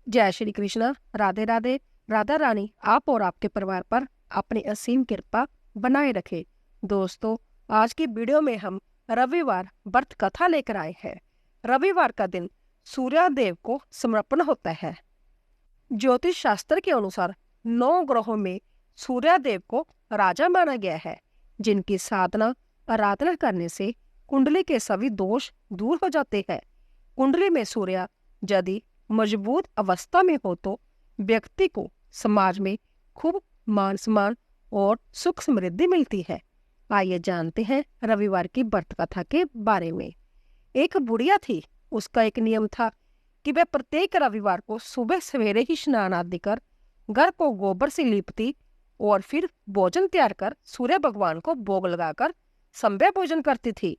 जय श्री कृष्णा। राधे राधे। राधा रानी आप और आपके परिवार पर अपनी असीम कृपा बनाए रखे। दोस्तों, आज की वीडियो में हम रविवार व्रत कथा लेकर आए हैं। रविवार का दिन सूर्य देव को समर्पण होता है। ज्योतिष शास्त्र के अनुसार 9 ग्रहों में सूर्य देव को राजा माना गया है, जिनकी साधना आराधना करने से कुंडली के सभी दोष दूर हो जाते हैं। कुंडली में सूर्य यदि मजबूत अवस्था में हो तो व्यक्ति को समाज में खूब मान सम्मान और सुख समृद्धि मिलती है। आइए जानते हैं रविवार की व्रत कथा के बारे में। एक बुढ़िया थी। उसका एक नियम था कि वह प्रत्येक रविवार को सुबह सवेरे ही स्नान आदि कर घर को गोबर से लीपती और फिर भोजन तैयार कर सूर्य भगवान को भोग लगाकर संध्या भोजन करती थी।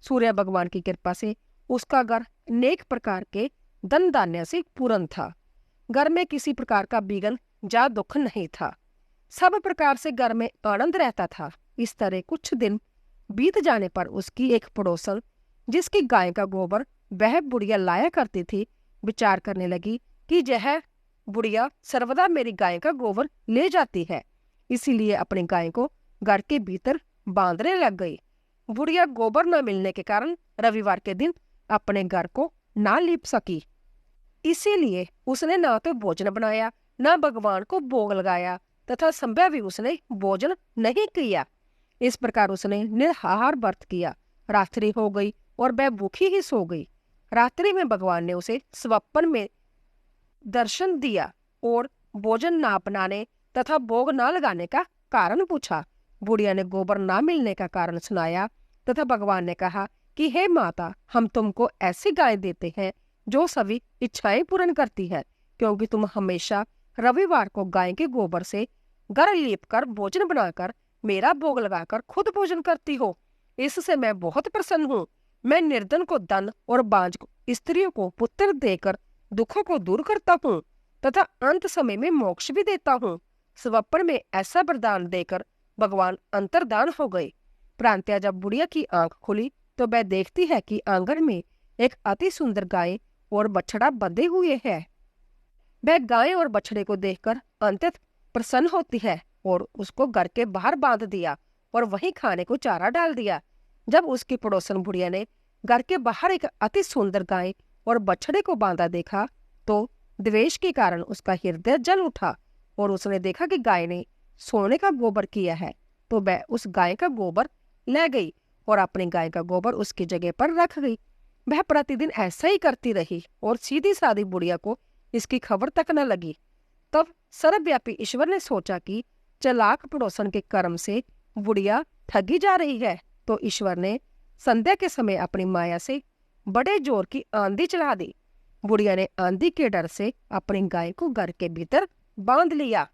सूर्य भगवान की कृपा से उसका घर अनेक प्रकार के धन धान्य से पूर्ण था। घर में किसी प्रकार का विघ्न या दुख नहीं था। सब प्रकार से घर में आनंद रहता था। इस तरह कुछ दिन बीत जाने पर उसकी एक पड़ोसन, जिसकी गाय का गोबर वह बुढ़िया लाया करती थी, विचार करने लगी कि यह बुढ़िया सर्वदा मेरी गाय का गोबर ले जाती है, इसीलिए अपनी गाय को घर के भीतर बांधने लग गई। बुढ़िया गोबर न मिलने के कारण रविवार के दिन अपने घर को ना लीप सकी। इसीलिए उसने न तो भोजन बनाया, न भगवान को भोग लगाया तथा संध्या भी उसने भोजन नहीं किया। इस प्रकार उसने निराहार व्रत किया। रात्रि हो गई और वह भूखी ही सो गई। रात्रि में भगवान ने उसे स्वप्न में दर्शन दिया और भोजन ना बनाने तथा भोग ना लगाने का कारण पूछा। बुढ़िया ने गोबर ना मिलने का कारण सुनाया तथा भगवान ने कहा कि हे माता, हम तुमको ऐसी गाय देते हैं जो सभी इच्छाएं पूर्ण करती है, क्योंकि तुम हमेशा रविवार को गाय के गोबर से घर लीप कर भोजन बनाकर मेरा भोग लगाकर खुद भोजन करती हो। इससे मैं बहुत प्रसन्न हूँ। मैं निर्धन को धन और बांझ स्त्रियों को पुत्र देकर दुखों को दूर करता हूँ तथा अंत समय में मोक्ष भी देता हूँ। स्वप्न में ऐसा वरदान देकर भगवान अंतर्धान हो गए। प्रांत्या जब बुढ़िया की आंख खुली तो वह देखती है कि आंगन में एक अति सुंदर गाय और बछड़ा बंधे हुए हैं। वह गाय और बछड़े को देखकर अत्यंत प्रसन्न होती है और उसको घर के बाहर बांध दिया और वहीं खाने को चारा डाल दिया। जब उसकी पड़ोसन बुढ़िया ने घर के बाहर एक अति सुंदर गाय और बछड़े को बांधा देखा तो द्वेष के कारण उसका हृदय जल उठा और उसने देखा कि गाय ने सोने का गोबर किया है, तो वह उस गाय का गोबर ले गई और अपनी गाय का गोबर उसकी जगह पर रख गई। वह प्रतिदिन ऐसा ही करती रही और सीधी सादी बुढ़िया को इसकी खबर तक न लगी। तब सर्वव्यापी ईश्वर ने सोचा कि चालाक पड़ोसन के कर्म से बुढ़िया ठगी जा रही है, तो ईश्वर ने संध्या के समय अपनी माया से बड़े जोर की आंधी चला दी। बुढ़िया ने आंधी के डर से अपनी गाय को घर के भीतर बांध लिया।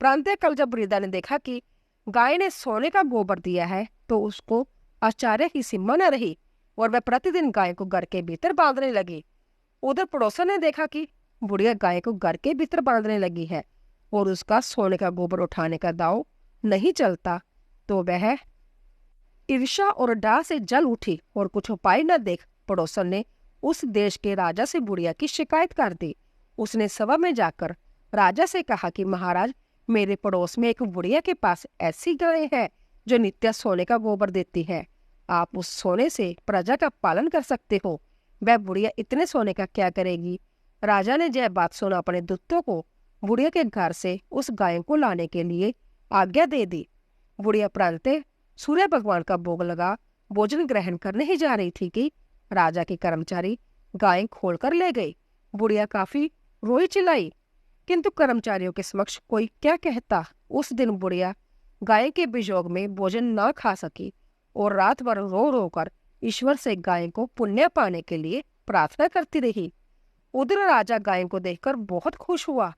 प्रांतःकाल जब वृद्धा ने देखा कि गाय ने सोने का गोबर दिया है तो उसको आश्चर्य की सीमा न रही और वह प्रतिदिन गाय को घर के भीतर बांधने लगी। उधर पड़ोसन ने देखा कि बुढ़िया गाय को घर के भीतर बांधने लगी है और उसका सोने का गोबर उठाने का दांव नहीं चलता, तो वह ईर्ष्या और डाह से जल उठी और कुछ उपाय न देख पड़ोसन ने उस देश के राजा से बुढ़िया की शिकायत कर दी। उसने सभा में जाकर राजा से कहा कि महाराज, मेरे पड़ोस में एक बुढ़िया के पास ऐसी गाय है जो नित्य सोने का गोबर देती है। आप उस सोने से प्रजा का पालन कर सकते हो। वह बुढ़िया इतने सोने का क्या करेगी? राजा ने यह बात सुन अपने दूतों को बुढ़िया के घर से उस गाय को लाने के लिए आज्ञा दे दी। बुढ़िया प्रांतः सूर्य भगवान का भोग लगा भोजन ग्रहण करने ही जा रही थी कि राजा के कर्मचारी गाय खोलकर ले गए। बुढ़िया काफी रोई चिल्लाई, किंतु कर्मचारियों के समक्ष कोई क्या कहता। उस दिन बुढ़िया गाय के वियोग में भोजन न खा सकी और रात भर रो रो कर ईश्वर से गाय को पुण्य पाने के लिए प्रार्थना करती रही। उधर राजा गाय को देखकर बहुत खुश हुआ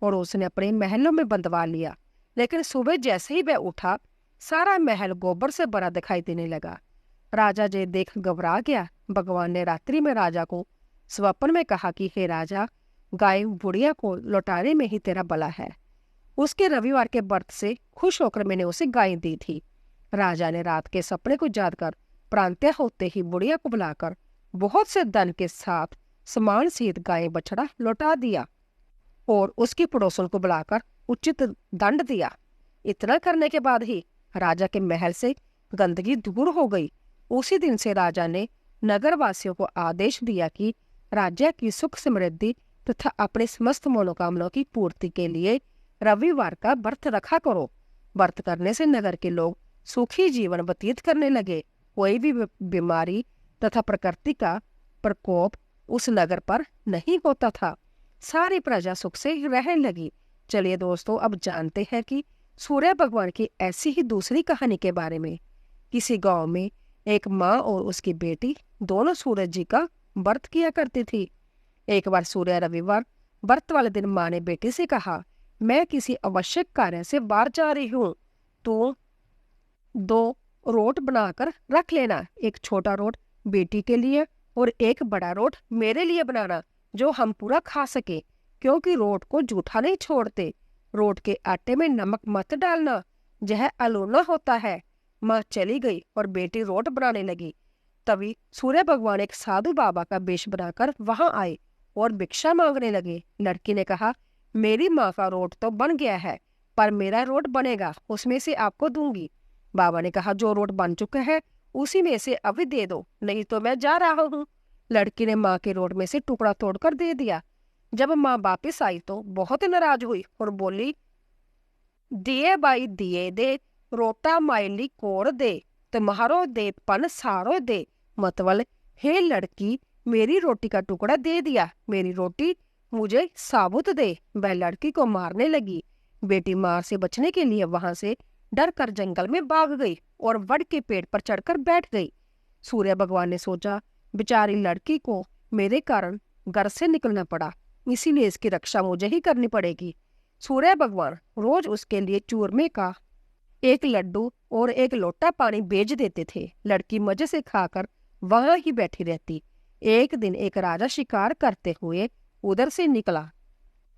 और उसने अपने महलों में बंधवा लिया। लेकिन सुबह जैसे ही वह उठा, सारा महल गोबर से भरा दिखाई देने लगा। राजा जे देख घबरा गया। भगवान ने रात्रि में राजा को स्वप्न में कहा कि हे राजा, गाय बुढ़िया को लौटाने में ही तेरा भला है। उसके रविवार के व्रत से खुश होकर मैंने उसे गाय दी थी। राजा ने रात के सपने को याद कर प्रांत्य होते ही बुढ़िया को बुलाकर बहुत से धन के साथ समान सहित गाय बछड़ा लौटा दिया। और उसकी पड़ोसन को बुलाकर उचित दंड दिया। इतना करने के बाद ही राजा के महल से गंदगी दूर हो गई। उसी दिन से राजा ने नगरवासियों को आदेश दिया कि राज्य की सुख समृद्धि तथा अपने समस्त मनोकामनाओं की पूर्ति के लिए रविवार का व्रत रखा करो। व्रत करने से नगर के लोग सुखी जीवन व्यतीत करने लगे। कोई भी बीमारी तथा प्रकृति का प्रकोप उस नगर पर नहीं होता था। सारी प्रजा सुख से रहने लगी। चलिए दोस्तों, अब जानते हैं कि सूर्य भगवान की ऐसी ही दूसरी कहानी के बारे में। किसी गांव में एक माँ और उसकी बेटी दोनों सूरज जी का व्रत किया करती थी। एक बार सूर्य रविवार व्रत वाले दिन माँ ने बेटी से कहा, मैं किसी आवश्यक कार्य से बाहर जा रही हूँ, तो 2 रोट बनाकर रख लेना। एक छोटा रोट बेटी के लिए और एक बड़ा रोट मेरे लिए बनाना, जो हम पूरा खा सके, क्योंकि रोट को जूठा नहीं छोड़ते। रोट के आटे में नमक मत डालना, यह अलोना होता है। माँ चली गई और बेटी रोट बनाने लगी। तभी सूर्य भगवान एक साधु बाबा का वेश बनाकर वहां आए और भिक्षा मांगने लगे। लड़की ने कहा, मेरी माँ का रोट तो बन गया है, पर मेरा रोट बनेगा, उसमें से आपको दूंगी। बाबा ने कहा, जो रोट बन चुका है उसी में से अभी दे दो, नहीं तो मैं जा रहा हूँ। लड़की ने माँ के रोट में से टुकड़ा तोड़कर दे दिया। जब माँ वापिस आई तो बहुत नाराज हुई और बोली, दिए बाई दिए दे, रोटा माइली कोर दे, तुम्हारो दे पन सारो दे। मतलब, हे लड़की, मेरी रोटी का टुकड़ा दे दिया, मेरी रोटी मुझे साबुत दे। वह लड़की को मारने लगी। बेटी मार से बचने के लिए वहां से डर कर जंगल में भाग गई और वड के पेड़ पर चढ़कर बैठ गई। सूर्य भगवान ने सोचा, बेचारी लड़की को मेरे कारण घर से निकलना पड़ा, इसीलिए इसकी रक्षा मुझे ही करनी पड़ेगी। सूर्य भगवान रोज उसके लिए चूरमे का एक लड्डू और एक लोटा पानी भेज देते थे। लड़की मजे से खाकर वहां ही बैठी रहती। एक दिन एक राजा शिकार करते हुए उधर से निकला।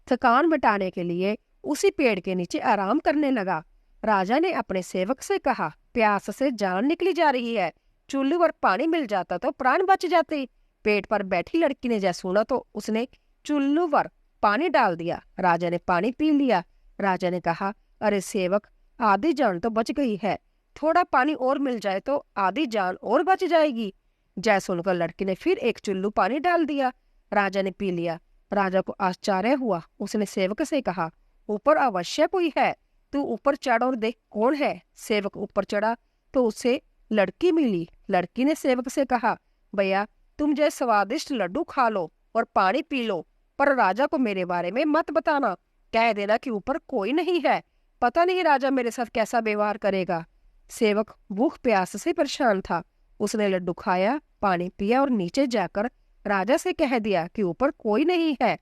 थकान मिटाने के लिए उसी पेड़ के नीचे आराम करने लगा। राजा ने अपने सेवक से कहा, प्यास से जान निकली जा रही है, चूल्हे पर पानी मिल जाता तो प्राण बच जाते। पेट पर बैठी लड़की ने जैसा सुना तो उसने चूल्हे पर पानी डाल दिया। राजा ने पानी पी लिया। राजा ने कहा, अरे सेवक, आधी जान तो बच गई है, थोड़ा पानी और मिल जाए तो आधी जान और बच जाएगी। जय सुनकर लड़की ने फिर एक चुल्लू पानी डाल दिया। राजा ने पी लिया। राजा को आश्चर्य हुआ। उसने सेवक से कहा, ऊपर अवश्य कोई है, तू ऊपर चढ़ और देख कौन है। सेवक ऊपर चढ़ा तो उसे लड़की मिली। लड़की ने सेवक से कहा, भैया, तुम जय स्वादिष्ट लड्डू खा लो और पानी पी लो, पर राजा को मेरे बारे में मत बताना, कह देना कि ऊपर कोई नहीं है, पता नहीं राजा मेरे साथ कैसा व्यवहार करेगा। सेवक भूख प्यास से परेशान था। उसने लड्डू खाया, पानी पिया और नीचे जाकर राजा से कह दिया कि ऊपर कोई नहीं है।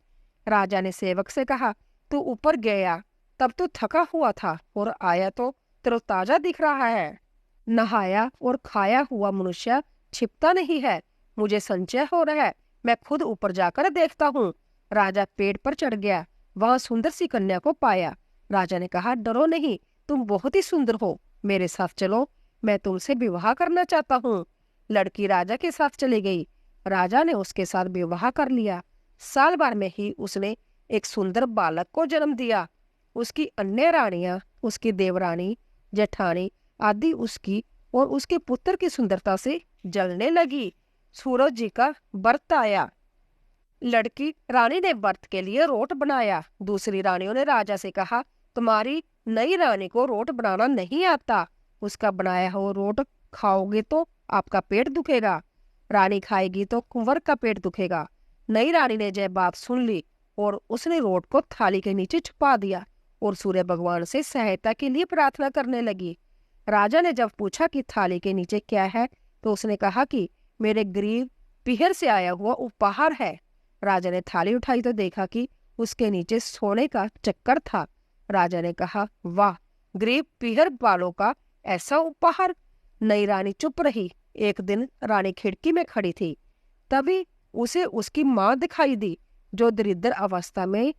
राजा ने सेवक से कहा, तू ऊपर गया तब तो थका हुआ था और आया तो तरोताजा दिख रहा है। नहाया और खाया हुआ मनुष्य छिपता नहीं है। मुझे संशय हो रहा है, मैं खुद ऊपर जाकर देखता हूँ। राजा पेड़ पर चढ़ गया। वहां सुंदर सी कन्या को पाया। राजा ने कहा, डरो नहीं, तुम बहुत ही सुंदर हो, मेरे साथ चलो, मैं तुमसे विवाह करना चाहता हूँ। लड़की राजा के साथ चली गई। राजा ने उसके साथ विवाह कर लिया। साल भर में ही उसने एक सुंदर बालक को जन्म दिया। उसकी अन्य रानियां, उसकी देवरानी, जेठानी आदि उसकी और उसके पुत्र की सुंदरता से जलने लगी। सूरज जी का व्रत आया। लड़की रानी ने व्रत के लिए रोट बनाया। दूसरी रानियों ने राजा से कहा, तुम्हारी नई रानी को रोट बनाना नहीं आता, उसका बनाया हुआ रोट खाओगे तो आपका पेट दुखेगा, रानी खाएगी तो कुंवर का पेट दुखेगा। नई रानी ने यह बात सुन ली और उसने रोट को थाली के नीचे छुपा दिया और सूर्य भगवान से सहायता के लिए प्रार्थना करने लगी। राजा ने जब पूछा कि थाली के नीचे क्या है तो उसने कहा कि मेरे गरीब पीहर से आया हुआ उपहार है। राजा ने थाली उठाई तो देखा कि उसके नीचे सोने का चक्कर था। राजा ने कहा, वाह, गरीब पीहर वालों का ऐसा उपहार। नई रानी चुप रही। एक दिन रानी खिड़की में खड़ी थी, तभी उसे उसकी माँ दिखाई दी, जो दरिद्र अवस्था में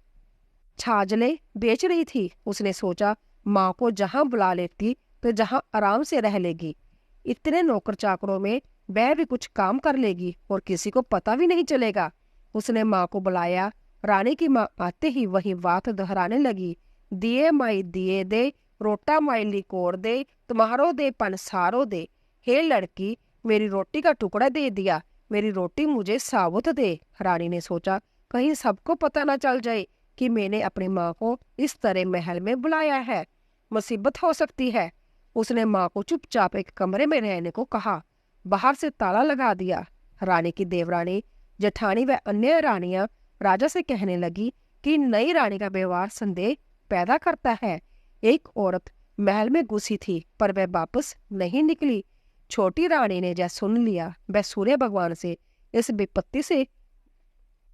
छाजले बेच रही थी। उसने सोचा, माँ को जहां बुला लेती तो जहां आराम से रह लेगी, इतने नौकर चाकरों में वह भी कुछ काम कर लेगी और किसी को पता भी नहीं चलेगा। उसने माँ को बुलाया। रानी की माँ आते ही वही बात दोहराने लगी। दिए माई दिए दे, रोटा माई लिकोर दे, तुम्हारो दे पनसारो दे। हे लड़की, मेरी रोटी का टुकड़ा दे दिया, मेरी रोटी मुझे साबुत दे। रानी ने सोचा कहीं सबको पता न चल जाए कि मैंने अपनी माँ को इस तरह महल में बुलाया है, मुसीबत हो सकती है। उसने माँ को चुपचाप एक कमरे में रहने को कहा, बाहर से ताला लगा दिया। रानी की देवरानी, जेठानी व अन्य रानियां राजा से कहने लगी कि नई रानी का व्यवहार संदेह पैदा करता है। एक औरत महल में घुसी थी पर वह वापस नहीं निकली। छोटी रानी ने जैसा सुन लिया, वह सूर्य भगवान से इस विपत्ति से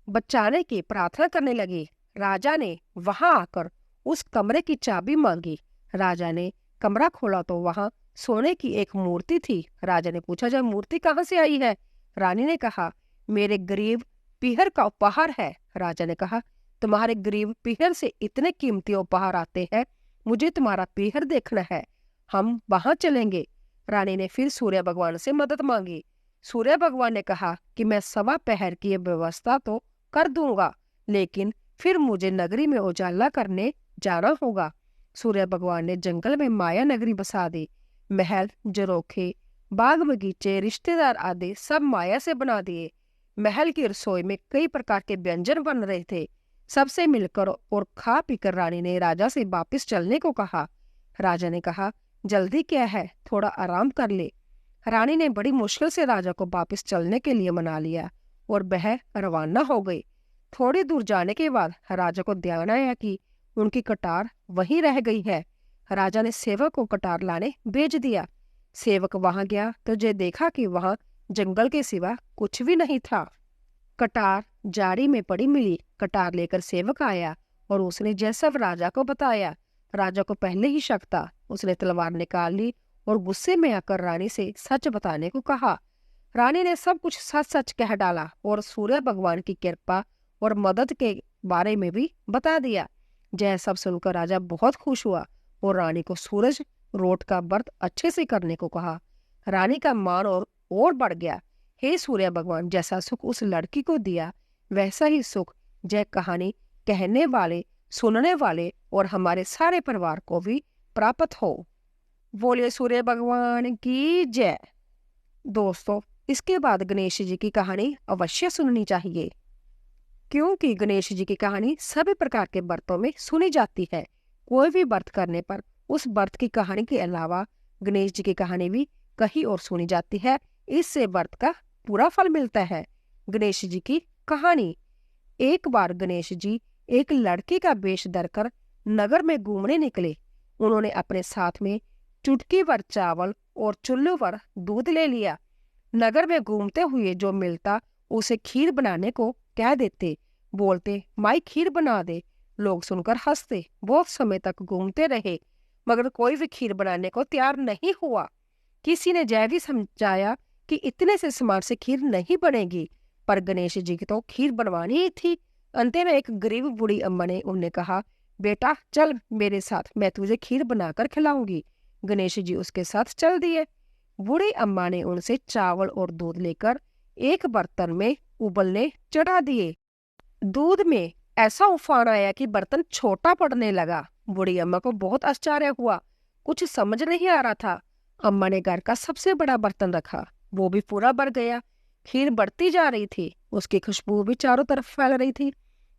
बचाने की प्रार्थना करने लगी। राजा ने वहां आकर उस कमरे की चाबी मांगी। राजा ने कमरा खोला तो वहां सोने की एक मूर्ति थी। राजा ने पूछा, जब मूर्ति कहाँ से आई है? रानी ने कहा, मेरे गरीब पीहर का उपहार है। राजा ने कहा, तुम्हारे गरीब पीहर से इतने कीमती उपहार आते हैं, मुझे तुम्हारा पीहर देखना है, हम वहां चलेंगे। रानी ने फिर सूर्य भगवान से मदद मांगी। सूर्य भगवान ने कहा कि मैं सवा पहर की व्यवस्था तो कर दूंगा, लेकिन फिर मुझे नगरी में उजाला करने जाना होगा। सूर्य भगवान ने जंगल में माया नगरी बसा दी। महल, जरोखे, बाग बगीचे, रिश्तेदार आदि सब माया से बना दिए। महल की रसोई में कई प्रकार के व्यंजन बन रहे थे। सबसे मिलकर और खा पीकर रानी ने राजा से वापस चलने को कहा। राजा ने कहा, जल्दी क्या है, थोड़ा आराम कर ले। रानी ने बड़ी मुश्किल से राजा को वापस चलने के लिए मना लिया और वह रवाना हो गई। थोड़ी दूर जाने के बाद राजा को ध्यान आया कि उनकी कटार वहीं रह गई है। राजा ने सेवक को कटार लाने भेज दिया। सेवक वहां गया तो जो देखा कि वहां जंगल के सिवा कुछ भी नहीं था। कटार जाड़ी में पड़ी मिली। कटार लेकर सेवक आया और उसने जैसा राजा को बताया। राजा को पहले ही शक था। उसने तलवार निकाल ली और गुस्से में आकर रानी से सच बताने को कहा। रानी ने सब कुछ सच सच कह डाला और सूर्य भगवान की कृपा और मदद के बारे में भी बता दिया। यह सब सुनकर राजा बहुत खुश हुआ और रानी को सूरज रोट का व्रत अच्छे से करने को कहा। रानी का मान और बढ़ गया। हे सूर्य भगवान, जैसा सुख उस लड़की को दिया, वैसा ही सुख जय कहानी कहने वाले, सुनने वाले और हमारे सारे परिवार को भी प्राप्त हो। बोलिए सूर्य भगवान की जय। दोस्तों, इसके बाद गणेश जी की कहानी अवश्य सुननी चाहिए, क्योंकि गणेश जी की कहानी सभी प्रकार के व्रतों में सुनी जाती है। कोई भी व्रत करने पर उस व्रत की कहानी के अलावा गणेश जी की कहानी भी कहीं और सुनी जाती है। इससे व्रत का पूरा फल मिलता है। गणेश जी की कहानी। एक बार गणेश जी एक लड़की का वेश धरकर नगर में घूमने निकले। उन्होंने अपने साथ में चुटकी भर चावल और चुल्लू भर दूध ले लिया। नगर में घूमते हुए जो मिलता उसे खीर बनाने को कह देते। बोलते, माई खीर बना दे। लोग सुनकर हंसते। बहुत समय तक घूमते रहे मगर कोई भी खीर बनाने को तैयार नहीं हुआ। किसी ने यह भी समझाया कि इतने से सामान से खीर नहीं बनेगी, पर गणेश जी की तो खीर बनवानी ही थी। अंत में एक गरीब बूढ़ी अम्मा ने उन्हें कहा, बेटा चल मेरे साथ, मैं तुझे खीर बनाकर खिलाऊंगी। गणेश जी उसके साथ चल दिए। बूढ़ी अम्मा ने उनसे चावल और दूध लेकर एक बर्तन में उबलने चढ़ा दिए। दूध में ऐसा उफान आया कि बर्तन छोटा पड़ने लगा। बूढ़ी अम्मा को बहुत आश्चर्य हुआ, कुछ समझ नहीं आ रहा था। अम्मा ने घर का सबसे बड़ा बर्तन रखा, वो भी पूरा भर गया। खीर बढ़ती जा रही थी, उसकी खुशबू भी चारों तरफ फैल रही थी।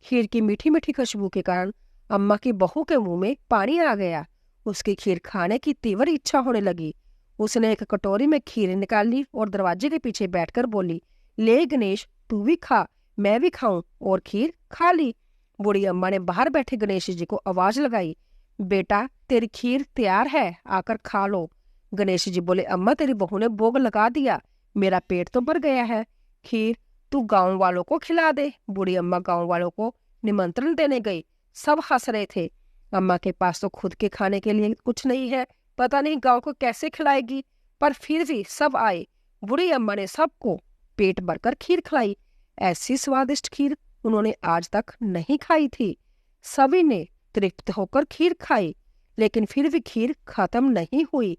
खीर की मीठी मीठी खुशबू के कारण अम्मा की बहू के मुंह में पानी आ गया। उसकी खीर खाने की तीव्र इच्छा होने लगी। उसने एक कटोरी में खीर निकाल ली और दरवाजे के पीछे बैठकर बोली, ले गणेश तू भी खा, मैं भी खाऊं, और खीर खा ली। बूढ़ी अम्मा ने बाहर बैठे गणेश जी को आवाज लगाई, बेटा तेरी खीर तैयार है, आकर खा लो। गणेश जी बोले, अम्मा तेरी बहू ने भोग लगा दिया, मेरा पेट तो भर गया है, खीर तू गांव वालों को खिला दे। बूढ़ी अम्मा गांव वालों को निमंत्रण देने गई। सब हंस रहे थे। अम्मा के पास तो खुद के खाने के लिए कुछ नहीं है, पता नहीं गांव को कैसे खिलाएगी, पर फिर भी सब आए। बूढ़ी अम्मा ने सबको पेट भरकर खीर खिलाई। ऐसी स्वादिष्ट खीर उन्होंने आज तक नहीं खाई थी। सभी ने तृप्त होकर खीर खाई, लेकिन फिर भी खीर खत्म नहीं हुई,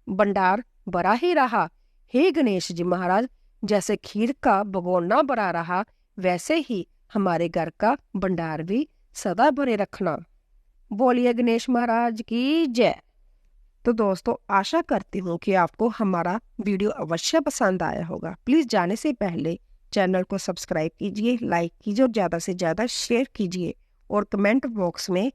भंडार भरा ही रहा। हे गणेश जी महाराज, जैसे खीर का भगोना भरा रहा, वैसे ही हमारे घर का भंडार भी सदा भरे रखना। बोलिए गणेश महाराज की जय। तो दोस्तों, आशा करती हूँ कि आपको हमारा वीडियो अवश्य पसंद आया होगा। प्लीज जाने से पहले चैनल को सब्सक्राइब कीजिए, लाइक कीजिए और ज्यादा से ज्यादा शेयर कीजिए और कमेंट बॉक्स में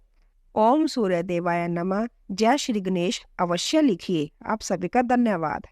ओम सूर्य देवाय नमः, जय श्री गणेश अवश्य लिखिए। आप सभी का धन्यवाद।